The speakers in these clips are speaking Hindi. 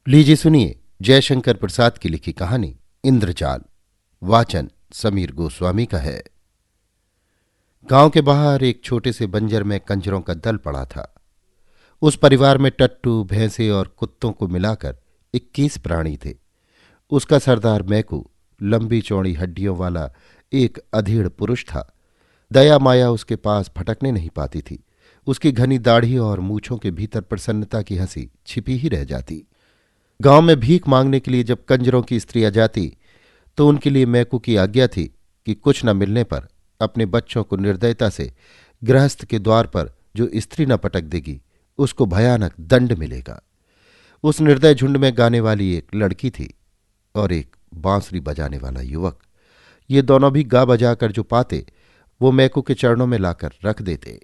लीजिए सुनिए जयशंकर प्रसाद की लिखी कहानी इंद्रजाल। वाचन समीर गोस्वामी का है। गांव के बाहर एक छोटे से बंजर में कंजरों का दल पड़ा था। उस परिवार में टट्टू, भैंसे और कुत्तों को मिलाकर 21 प्राणी थे। उसका सरदार मैकू लंबी चौड़ी हड्डियों वाला एक अधेड़ पुरुष था। दया माया उसके पास फटकने नहीं पाती थी। उसकी घनी दाढ़ी और मूछों के भीतर प्रसन्नता की हंसी छिपी ही रह जाती। गांव में भीख मांगने के लिए जब कंजरों की स्त्रियां जाती तो उनके लिए मैकू की आज्ञा थी कि कुछ न मिलने पर अपने बच्चों को निर्दयता से गृहस्थ के द्वार पर जो स्त्री न पटक देगी उसको भयानक दंड मिलेगा। उस निर्दय झुंड में गाने वाली एक लड़की थी और एक बांसुरी बजाने वाला युवक। ये दोनों भी गा बजाकर जो पाते वो मैकू के चरणों में लाकर रख देते।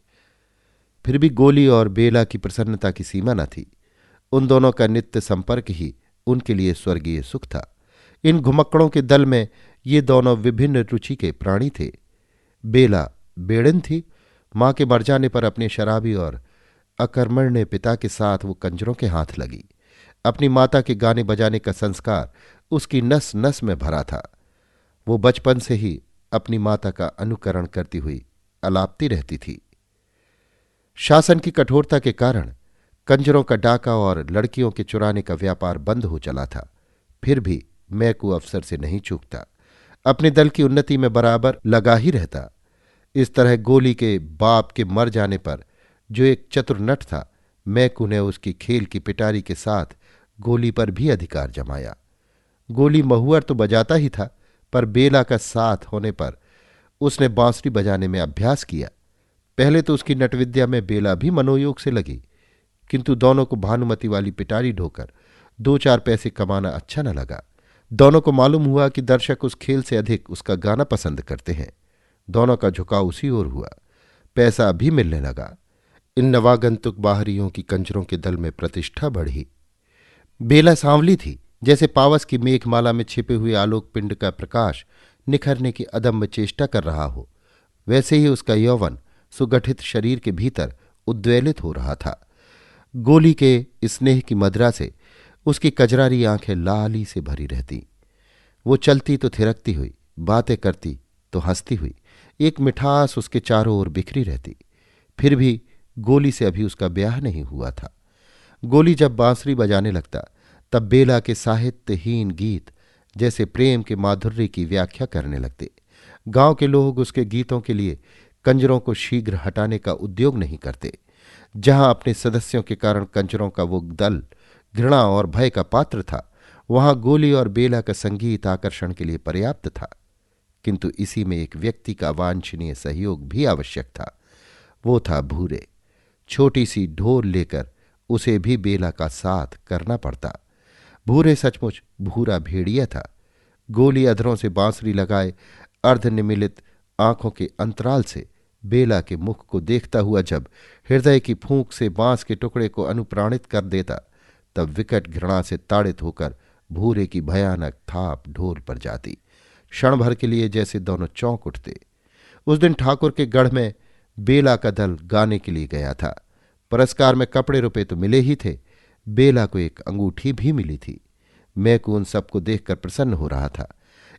फिर भी गोली और बेला की प्रसन्नता की सीमा न थी। उन दोनों का नित्य संपर्क ही उनके लिए स्वर्गीय सुख था। इन घुमक्कड़ों के दल में ये दोनों विभिन्न रुचि के प्राणी थे। बेला बेड़न थी। मां के मर जाने पर अपने शराबी और अकर्मण्य पिता के साथ वो कंजरों के हाथ लगी। अपनी माता के गाने बजाने का संस्कार उसकी नस नस में भरा था। वो बचपन से ही अपनी माता का अनुकरण करती हुई अलापती रहती थी। शासन की कठोरता के कारण कंजरों का डाका और लड़कियों के चुराने का व्यापार बंद हो चला था। फिर भी मैकू अफसर से नहीं चूकता। अपने दल की उन्नति में बराबर लगा ही रहता। इस तरह गोली के बाप के मर जाने पर जो एक चतुर नट था, मैकू ने उसकी खेल की पिटारी के साथ गोली पर भी अधिकार जमाया। गोली महुअर तो बजाता ही था, पर बेला का साथ होने पर उसने बांसुरी बजाने में अभ्यास किया। पहले तो उसकी नटविद्या में बेला भी मनोयोग से लगी, किंतु दोनों को भानुमति वाली पिटारी ढोकर 2-4 पैसे कमाना अच्छा न लगा। दोनों को मालूम हुआ कि दर्शक उस खेल से अधिक उसका गाना पसंद करते हैं। दोनों का झुकाव उसी ओर हुआ। पैसा भी मिलने लगा। इन नवागंतुक बाहरियों की कंजरों के दल में प्रतिष्ठा बढ़ी। बेला सांवली थी, जैसे पावस की मेघमाला में छिपे हुए आलोक पिंड का प्रकाश निखरने की अदम्य चेष्टा कर रहा हो, वैसे ही उसका यौवन सुगठित शरीर के भीतर उद्वेलित हो रहा था। गोली के स्नेह की मदिरा से उसकी कजरारी आंखें लाली से भरी रहती। वो चलती तो थिरकती हुई, बातें करती तो हंसती हुई, एक मिठास उसके चारों ओर बिखरी रहती। फिर भी गोली से अभी उसका ब्याह नहीं हुआ था। गोली जब बांसुरी बजाने लगता तब बेला के साहित्यहीन गीत जैसे प्रेम के माधुर्य की व्याख्या करने लगते। गांव के लोग उसके गीतों के लिए कंजरों को शीघ्र हटाने का उद्योग नहीं करते। जहां अपने सदस्यों के कारण कंजरों का वो दल घृणा और भय का पात्र था, वहां गोली और बेला का संगीत आकर्षण के लिए पर्याप्त था। किंतु इसी में एक व्यक्ति का वांछनीय सहयोग भी आवश्यक था। वो था भूरे। छोटी सी ढोल लेकर उसे भी बेला का साथ करना पड़ता। भूरे सचमुच भूरा भेड़िया था। गोली अधरों से बांसुरी लगाए अर्धनिमिलित आंखों के अंतराल से बेला के मुख को देखता हुआ जब हृदय की फूंक से बांस के टुकड़े को अनुप्राणित कर देता, तब विकट घृणा से ताड़ित होकर भूरे की भयानक थाप ढोल पर जाती। क्षण भर के लिए जैसे दोनों चौंक उठते। उस दिन ठाकुर के गढ़ में बेला का दल गाने के लिए गया था। पुरस्कार में कपड़े रुपए तो मिले ही थे, बेला को एक अंगूठी भी मिली थी। मैकू उन सबको देखकर प्रसन्न हो रहा था।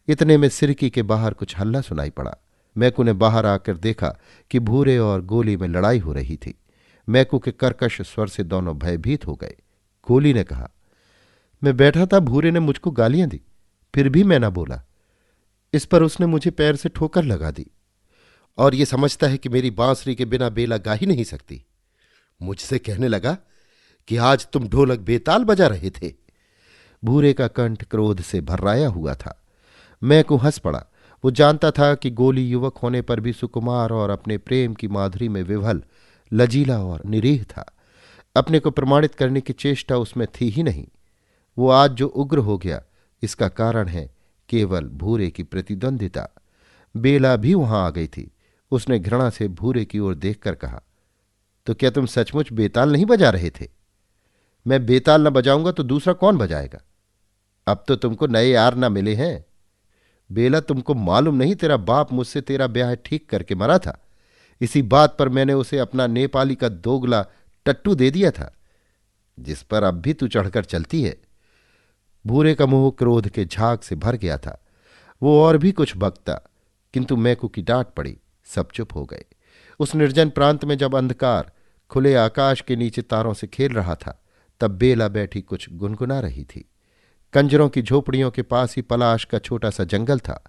इतने में सिरकी के बाहर कुछ हल्ला सुनाई पड़ा। मैकू ने बाहर आकर देखा कि भूरे और गोली में लड़ाई हो रही थी। मैकू के कर्कश स्वर से दोनों भयभीत हो गए। गोली ने कहा, मैं बैठा था, भूरे ने मुझको गालियां दी, फिर भी मैं ना बोला। इस पर उसने मुझे पैर से ठोकर लगा दी और ये समझता है कि मेरी बांसुरी के बिना बेला गा ही नहीं सकती। मुझसे कहने लगा कि आज तुम ढोलक बेताल बजा रहे थे। भूरे का कंठ क्रोध से भर्राया हुआ था। मैकू हंस पड़ा। वो जानता था कि गोली युवक होने पर भी सुकुमार और अपने प्रेम की माधुरी में विभल, लजीला और निरीह था। अपने को प्रमाणित करने की चेष्टा उसमें थी ही नहीं। वो आज जो उग्र हो गया, इसका कारण है केवल भूरे की प्रतिद्वंदिता। बेला भी वहां आ गई थी। उसने घृणा से भूरे की ओर देखकर कहा, तो क्या तुम सचमुच बेताल नहीं बजा रहे थे? मैं बेताल न बजाऊंगा तो दूसरा कौन बजाएगा? अब तो तुमको नए यार न मिले हैं। बेला, तुमको मालूम नहीं, तेरा बाप मुझसे तेरा ब्याह ठीक करके मरा था। इसी बात पर मैंने उसे अपना नेपाली का दोगला टट्टू दे दिया था, जिस पर अब भी तू चढ़कर चलती है। भूरे का मुंह क्रोध के झाग से भर गया था। वो और भी कुछ बकता, किंतु मैकू की डांट पड़ी। सब चुप हो गए। उस निर्जन प्रांत में जब अंधकार खुले आकाश के नीचे तारों से खेल रहा था, तब बेला बैठी कुछ गुनगुना रही थी। कंजरों की झोपड़ियों के पास ही पलाश का छोटा सा जंगल था।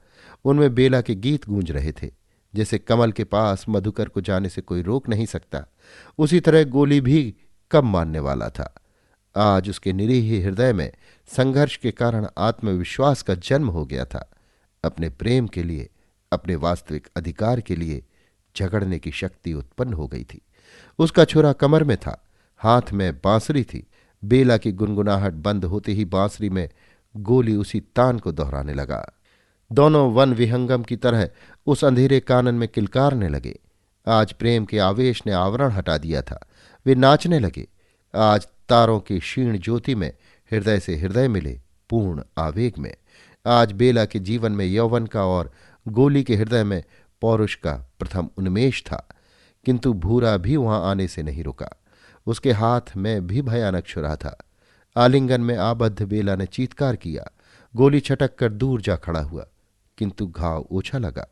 उनमें बेला के गीत गूंज रहे थे। जैसे कमल के पास मधुकर को जाने से कोई रोक नहीं सकता, उसी तरह गोली भी कम मानने वाला था। आज उसके निरीह हृदय में संघर्ष के कारण आत्मविश्वास का जन्म हो गया था। अपने प्रेम के लिए, अपने वास्तविक अधिकार के लिए झगड़ने की शक्ति उत्पन्न हो गई थी। उसका छुरा कमर में था, हाथ में बांसुरी थी। बेला की गुनगुनाहट बंद होते ही बांसुरी में गोली उसी तान को दोहराने लगा। दोनों वन विहंगम की तरह उस अंधेरे कानन में किलकारने लगे। आज प्रेम के आवेश ने आवरण हटा दिया था। वे नाचने लगे। आज तारों की क्षीण ज्योति में हृदय से हृदय मिले, पूर्ण आवेग में। आज बेला के जीवन में यौवन का और गोली के हृदय में पौरुष का प्रथम उन्मेष था। किंतु भूरा भी वहां आने से नहीं रुका। उसके हाथ में भी भयानक छुरा था। आलिंगन में आबद्ध बेला ने चीत्कार किया। गोली छटक कर दूर जा खड़ा हुआ, किंतु घाव ओछा लगा।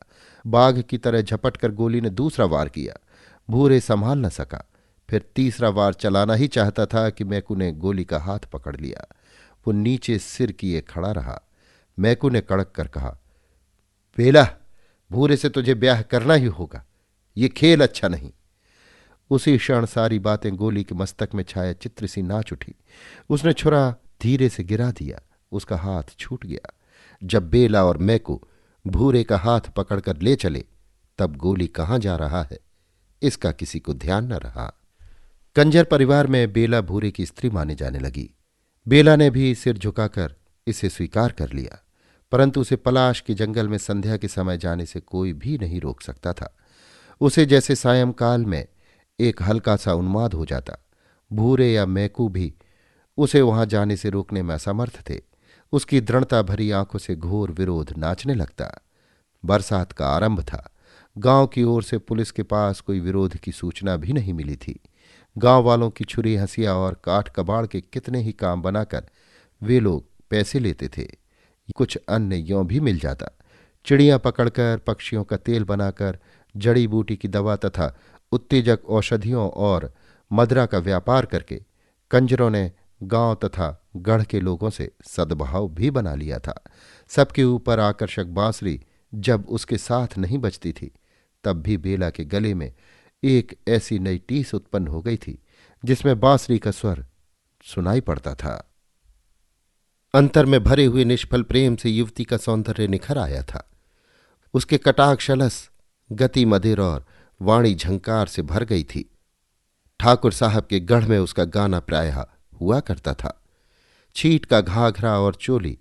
बाघ की तरह झपट कर गोली ने दूसरा वार किया। भूरे संभाल न सका। फिर तीसरा वार चलाना ही चाहता था कि मैकू ने गोली का हाथ पकड़ लिया। वो नीचे सिर किए खड़ा रहा। मैकू ने कड़क कर कहा, बेला, भूरे से तुझे ब्याह करना ही होगा। ये खेल अच्छा नहीं। उसी क्षण सारी बातें गोली के मस्तक में छाया चित्र सी नाच उठी। उसने छुरा धीरे से गिरा दिया। उसका हाथ छूट गया। जब बेला और मैकू भूरे का हाथ पकड़कर ले चले, तब गोली कहाँ जा रहा है, इसका किसी को ध्यान न रहा। कंजर परिवार में बेला भूरे की स्त्री माने जाने लगी। बेला ने भी सिर झुकाकर इसे स्वीकार कर लिया, परंतु उसे पलाश के जंगल में संध्या के समय जाने से कोई भी नहीं रोक सकता था। उसे जैसे सायंकाल में एक हल्का सा उन्माद हो जाता। भूरे या मैकू भी उसे वहां जाने से रोकने में असमर्थ थे। उसकी दृढ़ता भरी आंखों से घोर विरोध नाचने लगता। बरसात का आरंभ था। गांव की ओर से पुलिस के पास कोई विरोध की सूचना भी नहीं मिली थी। गांव वालों की छुरी हंसिया और काठ कबाड़ के कितने ही काम बनाकर वे लोग पैसे लेते थे। कुछ अन्य यों भी मिल जाता। चिड़ियां पकड़कर, पक्षियों का तेल बनाकर, जड़ी बूटी की दवा तथा उत्तेजक औषधियों और मदरा का व्यापार करके कंजरों ने गांव तथा गढ़ के लोगों से सद्भाव भी बना लिया था। सबके ऊपर आकर्षक बांसुरी जब उसके साथ नहीं बजती थी, तब भी बेला के गले में एक ऐसी नई टीस उत्पन्न हो गई थी जिसमें बांसुरी का स्वर सुनाई पड़ता था। अंतर में भरे हुए निष्फल प्रेम से युवती का सौंदर्य निखर आया था। उसके कटाक्षलस गति मधिर और वाणी झंकार से भर गई थी। ठाकुर साहब के गढ़ में उसका गाना प्रायः हुआ करता था। छीट का घाघरा और चोली,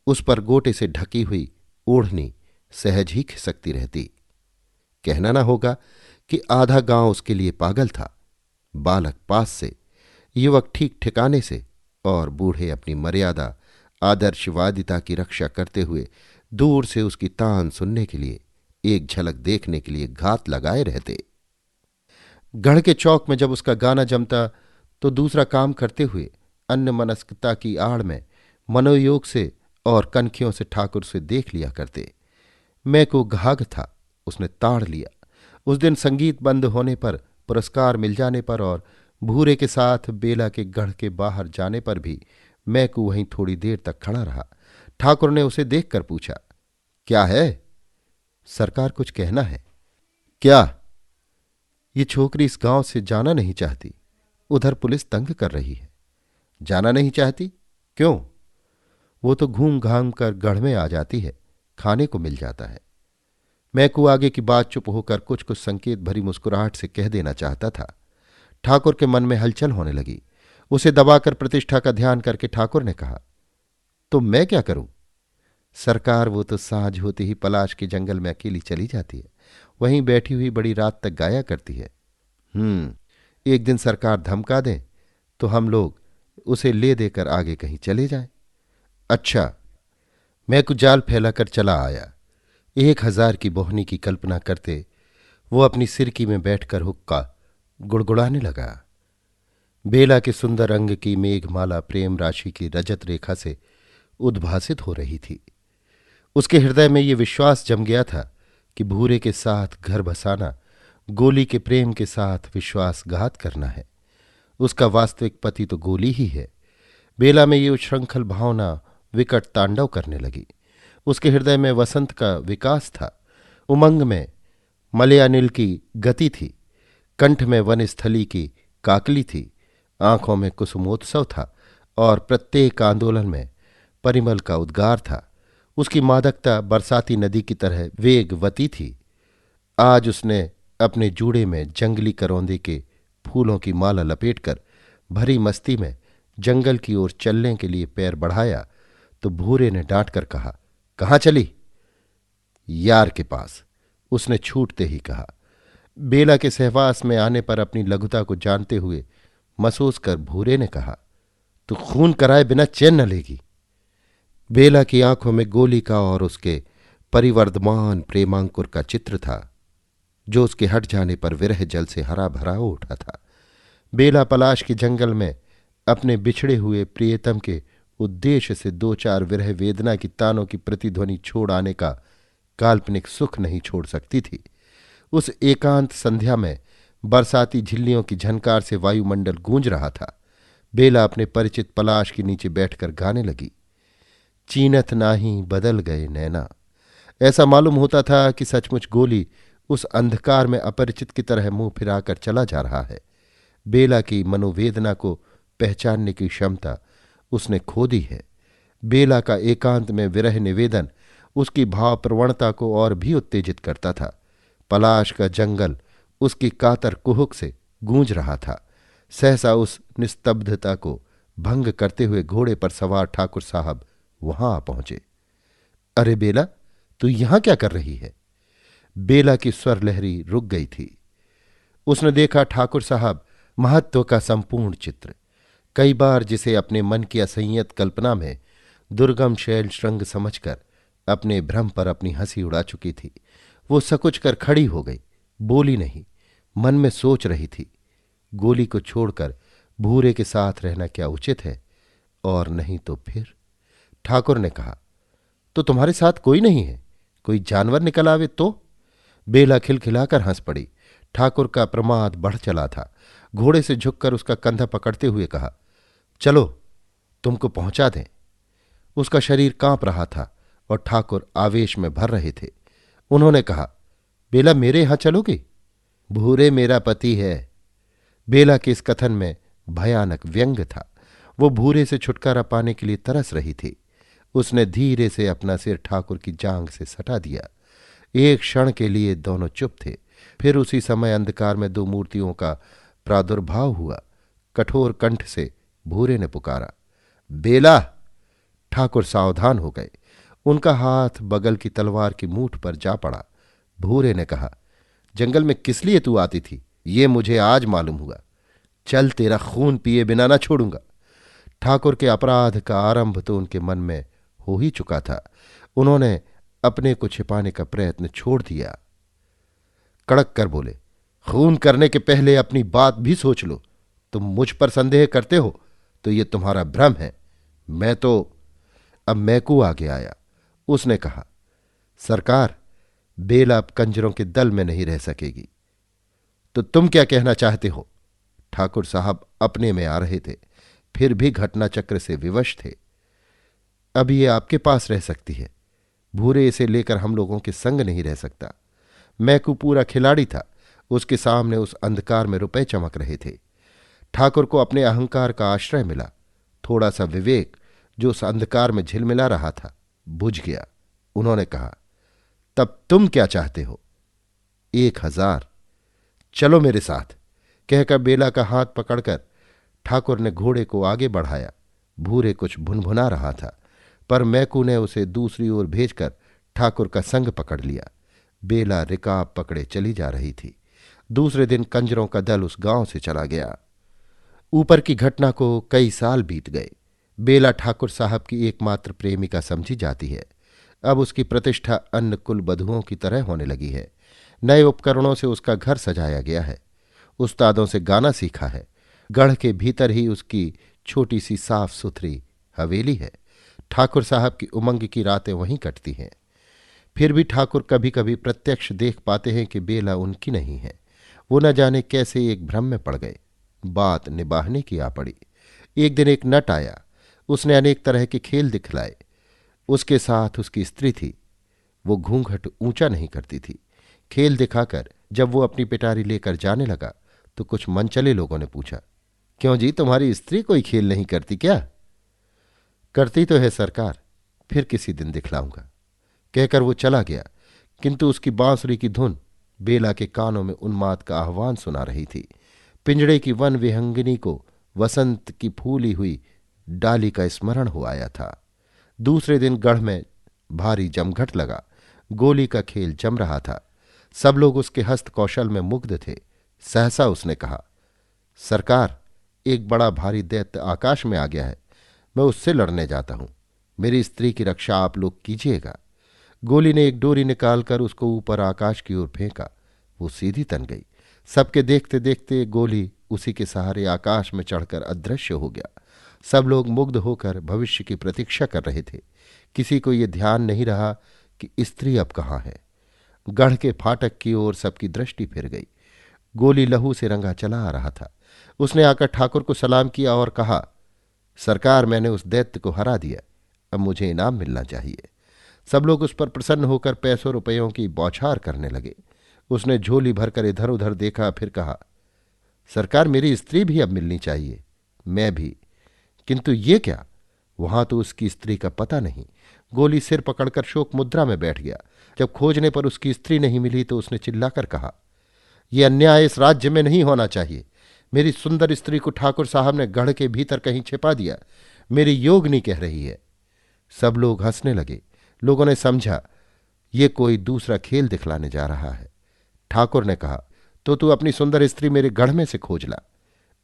उस पर गोटे से ढकी हुई ओढ़नी सहज ही खिसकती रहती। कहना न होगा कि आधा गांव उसके लिए पागल था। बालक पास से, युवक ठीक ठिकाने से और बूढ़े अपनी मर्यादा आदर्शवादिता की रक्षा करते हुए दूर से उसकी तान सुनने के लिए, एक झलक देखने के लिए घात लगाए रहते। गढ़ के चौक में जब उसका गाना जमता तो दूसरा काम करते हुए अन्यमनस्कता की आड़ में मनोयोग से और कनखियों से ठाकुर से देख लिया करते। मैं को घाघ था, उसने ताड़ लिया। उस दिन संगीत बंद होने पर, पुरस्कार मिल जाने पर और भूरे के साथ बेला के गढ़ के बाहर जाने पर भी मैं को वहीं थोड़ी देर तक खड़ा रहा। ठाकुर ने उसे देखकर पूछा, क्या है? सरकार, कुछ कहना है। क्या? ये छोकरी इस गांव से जाना नहीं चाहती। उधर पुलिस तंग कर रही है। जाना नहीं चाहती? क्यों? वो तो घूम घाम कर गढ़ में आ जाती है, खाने को मिल जाता है। मैकू आगे की बात चुप होकर कुछ कुछ संकेत भरी मुस्कुराहट से कह देना चाहता था। ठाकुर के मन में हलचल होने लगी। उसे दबाकर प्रतिष्ठा का ध्यान करके ठाकुर ने कहा, तो मैं क्या करूं? सरकार, वो तो साँझ होते ही पलाश के जंगल में अकेली चली जाती है। वहीं बैठी हुई बड़ी रात तक गाया करती है। एक दिन सरकार धमका दें तो हम लोग उसे ले देकर आगे कहीं चले जाएं। अच्छा। मैं कुछ जाल फैलाकर चला आया। 1000 की बोहनी की कल्पना करते वो अपनी सिरकी में बैठकर हुक्का गुड़गुड़ाने लगा। बेला के सुंदर अंग की मेघमाला प्रेम राशि की रजत रेखा से उद्भासित हो रही थी। उसके हृदय में ये विश्वास जम गया था कि भूरे के साथ घर बसाना गोली के प्रेम के साथ विश्वासघात करना है। उसका वास्तविक पति तो गोली ही है। बेला में ये उच्छृंखल भावना विकट तांडव करने लगी। उसके हृदय में वसंत का विकास था। उमंग में मलयानिल की गति थी। कंठ में वनस्थली की काकली थी। आंखों में कुसुमोत्सव था और प्रत्येक आंदोलन में परिमल का उद्गार था। उसकी मादकता बरसाती नदी की तरह वेगवती थी। आज उसने अपने जूड़े में जंगली करौंदे के फूलों की माला लपेटकर भरी मस्ती में जंगल की ओर चलने के लिए पैर बढ़ाया तो भूरे ने डांट कर कहा, कहाँ चली? यार के पास, उसने छूटते ही कहा। बेला के सहवास में आने पर अपनी लघुता को जानते हुए महसूस कर भूरे ने कहा, तू खून कराए बिना चैन न लेगी। बेला की आंखों में गोली का और उसके परिवर्धमान प्रेमांकुर का चित्र था, जो उसके हट जाने पर विरह जल से हरा भरा हो उठा था। बेला पलाश के जंगल में अपने बिछड़े हुए प्रियतम के उद्देश्य से दो चार विरह वेदना की तानों की प्रतिध्वनि छोड़ आने का काल्पनिक सुख नहीं छोड़ सकती थी। उस एकांत संध्या में बरसाती झिल्लियों की झनकार से वायुमंडल गूंज रहा था। बेला अपने परिचित पलाश के नीचे बैठकर गाने लगी, चीनत नाही बदल गए नैना। ऐसा मालूम होता था कि सचमुच गोली उस अंधकार में अपरिचित की तरह मुंह फिराकर चला जा रहा है। बेला की मनोवेदना को पहचानने की क्षमता उसने खो दी है। बेला का एकांत में विरह निवेदन उसकी भाव प्रवणता को और भी उत्तेजित करता था। पलाश का जंगल उसकी कातर कुहुक से गूंज रहा था। सहसा उस निस्तब्धता को भंग करते हुए घोड़े पर सवार ठाकुर साहब वहां आ पहुंचे। अरे बेला, तू यहां क्या कर रही है? बेला की स्वर लहरी रुक गई थी। उसने देखा ठाकुर साहब महत्व का संपूर्ण चित्र, कई बार जिसे अपने मन की असंयत कल्पना में दुर्गम शैल श्रृंग समझकर अपने भ्रम पर अपनी हंसी उड़ा चुकी थी। वो सकुच कर खड़ी हो गई, बोली नहीं, मन में सोच रही थी, गोली को छोड़कर भूरे के साथ रहना क्या उचित है, और नहीं तो फिर। ठाकुर ने कहा, तो तुम्हारे साथ कोई नहीं है? कोई जानवर निकल आवे तो? बेला खिलखिलाकर हंस पड़ी। ठाकुर का प्रमाद बढ़ चला था। घोड़े से झुककर उसका कंधा पकड़ते हुए कहा, चलो तुमको पहुंचा दें। उसका शरीर कांप रहा था और ठाकुर आवेश में भर रहे थे। उन्होंने कहा, बेला मेरे यहां चलोगी? भूरे मेरा पति है। बेला के इस कथन में भयानक व्यंग था। वो भूरे से छुटकारा पाने के लिए तरस रही थी। उसने धीरे से अपना सिर ठाकुर की जांघ से सटा दिया। एक क्षण के लिए दोनों चुप थे। फिर उसी समय अंधकार में दो मूर्तियों का प्रादुर्भाव हुआ। कठोर कंठ से भूरे ने पुकारा, बेला! ठाकुर सावधान हो गए। उनका हाथ बगल की तलवार की मूठ पर जा पड़ा। भूरे ने कहा, जंगल में किस लिए तू आती थी, ये मुझे आज मालूम हुआ। चल, तेरा खून पिए बिना न छोड़ूंगा। ठाकुर के अपराध का आरंभ तो उनके मन में हो ही चुका था। उन्होंने अपने को छिपाने का प्रयत्न छोड़ दिया। कड़क कर बोले, खून करने के पहले अपनी बात भी सोच लो। तुम मुझ पर संदेह करते हो तो ये तुम्हारा भ्रम है। मैं तो। अब मैकू आगे आया। उसने कहा, सरकार, बेला अब कंजरों के दल में नहीं रह सकेगी। तो तुम क्या कहना चाहते हो? ठाकुर साहब अपने में आ रहे थे, फिर भी घटना चक्र से विवश थे। अब ये आपके पास रह सकती है। भूरे इसे लेकर हम लोगों के संग नहीं रह सकता। मैकू पूरा खिलाड़ी था। उसके सामने उस अंधकार में रुपए चमक रहे थे। ठाकुर को अपने अहंकार का आश्रय मिला। थोड़ा सा विवेक जो उस अंधकार में झिलमिला रहा था बुझ गया। उन्होंने कहा, तब तुम क्या चाहते हो? 1000। चलो मेरे साथ। कहकर बेला का हाथ पकड़कर ठाकुर ने घोड़े को आगे बढ़ाया। भूरे कुछ भुनभुना रहा था, पर मैकू ने उसे दूसरी ओर भेजकर ठाकुर का संग पकड़ लिया। बेला रिकाब पकड़े चली जा रही थी। दूसरे दिन कंजरों का दल उस गांव से चला गया। ऊपर की घटना को कई साल बीत गए। बेला ठाकुर साहब की एकमात्र प्रेमिका समझी जाती है। अब उसकी प्रतिष्ठा अन्य कुल बधुओं की तरह होने लगी है। नए उपकरणों से उसका घर सजाया गया है। उस्तादों से गाना सीखा है। गढ़ के भीतर ही उसकी छोटी सी साफ सुथरी हवेली है। ठाकुर साहब की उमंग की रातें वहीं कटती हैं। फिर भी ठाकुर कभी कभी प्रत्यक्ष देख पाते हैं कि बेला उनकी नहीं है। वो न जाने कैसे एक भ्रम में पड़ गए। बात निभाने की आ पड़ी। एक दिन एक नट आया। उसने अनेक तरह के खेल दिखलाए। उसके साथ उसकी स्त्री थी। वो घूंघट ऊंचा नहीं करती थी। खेल दिखाकर जब वो अपनी पिटारी लेकर जाने लगा तो कुछ मनचले लोगों ने पूछा, क्यों जी, तुम्हारी स्त्री कोई खेल नहीं करती क्या? करती तो है सरकार, फिर किसी दिन दिखलाऊंगा, कहकर वो चला गया। किंतु उसकी बांसुरी की धुन बेला के कानों में उन्माद का आह्वान सुना रही थी। पिंजड़े की वन विहंगिनी को वसंत की फूली हुई डाली का स्मरण हो आया था। दूसरे दिन गढ़ में भारी जमघट लगा। गोली का खेल जम रहा था। सब लोग उसके हस्त कौशल में मुग्ध थे। सहसा उसने कहा, सरकार, एक बड़ा भारी दैत्य आकाश में आ गया है। मैं उससे लड़ने जाता हूं। मेरी स्त्री की रक्षा आप लोग कीजिएगा। गोली ने एक डोरी निकालकर उसको ऊपर आकाश की ओर फेंका। वो सीधी तन गई। सबके देखते देखते गोली उसी के सहारे आकाश में चढ़कर अदृश्य हो गया। सब लोग मुग्ध होकर भविष्य की प्रतीक्षा कर रहे थे। किसी को ये ध्यान नहीं रहा कि स्त्री अब कहाँ है। गढ़ के फाटक की ओर सबकी दृष्टि फिर गई। गोली लहू से रंगा चला आ रहा था। उसने आकर ठाकुर को सलाम किया और कहा, सरकार, मैंने उस दैत्य को हरा दिया। अब मुझे इनाम मिलना चाहिए। सब लोग उस पर प्रसन्न होकर पैसों रुपयों की बौछार करने लगे। उसने झोली भरकर इधर उधर देखा, फिर कहा, सरकार, मेरी स्त्री भी अब मिलनी चाहिए। मैं भी। किंतु ये क्या? वहां तो उसकी स्त्री का पता नहीं। गोली सिर पकड़कर शोक मुद्रा में बैठ गया। जब खोजने पर उसकी स्त्री नहीं मिली तो उसने चिल्लाकर कहा, यह अन्याय इस राज्य में नहीं होना चाहिए। मेरी सुंदर स्त्री को ठाकुर साहब ने गढ़ के भीतर कहीं छिपा दिया। मेरी योगनी कह रही है। सब लोग हंसने लगे। लोगों ने समझा ये कोई दूसरा खेल दिखलाने जा रहा है। ठाकुर ने कहा, तो तू अपनी सुंदर स्त्री मेरे गढ़ में से खोज ला।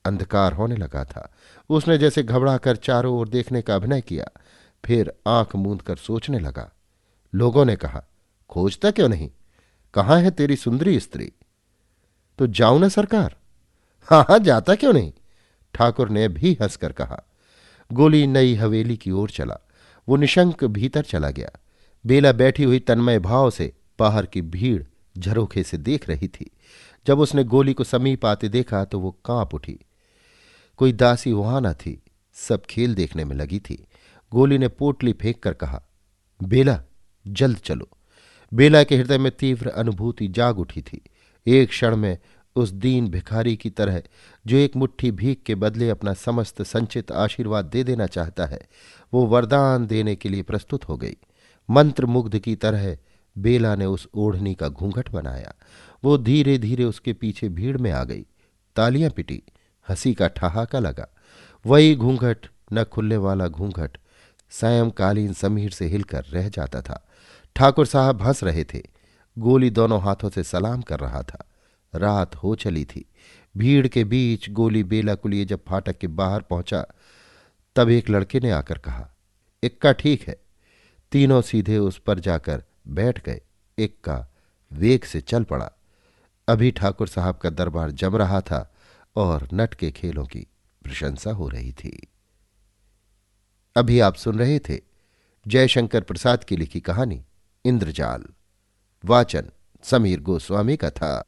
अंधकार होने लगा था। उसने जैसे घबरा कर चारों ओर देखने का अभिनय किया, फिर आंख मूंद कर सोचने लगा। लोगों ने कहा, खोजता क्यों नहीं? कहाँ है तेरी सुंदरी स्त्री? तो जाऊं ना सरकार? हाँ हाँ, जाता क्यों नहीं? ठाकुर ने भी हंसकर कहा। गोली नई हवेली की ओर चला। वो निशंक भीतर चला गया। बेला बैठी हुई तन्मय भाव से बाहर की भीड़ झरोखे से देख रही थी। जब उसने गोली को समीप आते देखा तो वो कांप उठी। कोई दासी वहां न थी। सब खेल देखने में लगी थी। गोली ने पोटली फेंक कर कहा, बेला, जल्द चलो। बेला के हृदय में तीव्र अनुभूति जाग उठी थी। एक क्षण में उस दीन भिखारी की तरह जो एक मुट्ठी भीख के बदले अपना समस्त संचित आशीर्वाद दे देना चाहता है, वो वरदान देने के लिए प्रस्तुत हो गई। मंत्र मुग्ध की तरह बेला ने उस ओढ़नी का घूंघट बनाया। वो धीरे धीरे उसके पीछे भीड़ में आ गई। तालियां पिटी, हंसी का ठहाका लगा। वही घूंघट, न खुलने वाला घूंघट, सायंकालीन समीर से हिलकर रह जाता था। ठाकुर साहब हंस रहे थे। गोली दोनों हाथों से सलाम कर रहा था। रात हो चली थी। भीड़ के बीच गोली बेला को लिए जब फाटक के बाहर पहुंचा तब एक लड़के ने आकर कहा, इक्का ठीक है। तीनों सीधे उस पर जाकर बैठ गए। इक्का वेग से चल पड़ा। अभी ठाकुर साहब का दरबार जम रहा था और नट के खेलों की प्रशंसा हो रही थी। अभी आप सुन रहे थे जयशंकर प्रसाद की लिखी कहानी इंद्रजाल। वाचन समीर गोस्वामी का था।